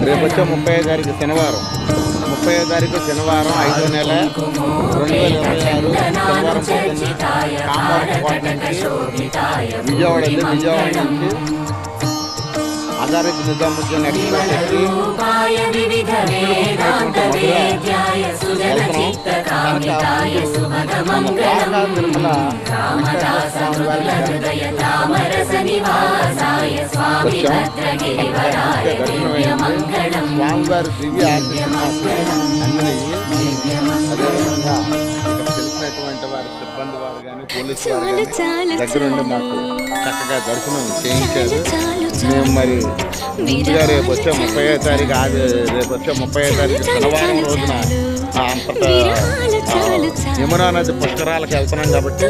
రేపు వచ్చే 30వ తారీఖు శనివారం. 30వ తారీఖు శనివారం 5వ నెల 2026 శనివారం పొద్దున్న కామవరం కోట నుంచి విజయవాడ వెళ్ళి విజయవాడ నుంచి ఆధారిత నిజాముద్దీన్ ఎక్స్ప్రెస్ ఎక్కి తిరుమల స్వామివారి దివ్య అన్నీ అదేవిధంగా తెలిసినటువంటి వారి సిబ్బంది వారు కానీ పోలీసు వారు కానీ దగ్గరుండి మాకు చక్కగా దర్శనం చేయించారు. మేము మరి ముందుగా రేపు వచ్చే 30వ తారీఖు రేపు వచ్చే 30వ తారీఖు శనివారం రోజున అంతటా యమునా నది పుష్కరాలకు వెళ్తున్నాం కాబట్టి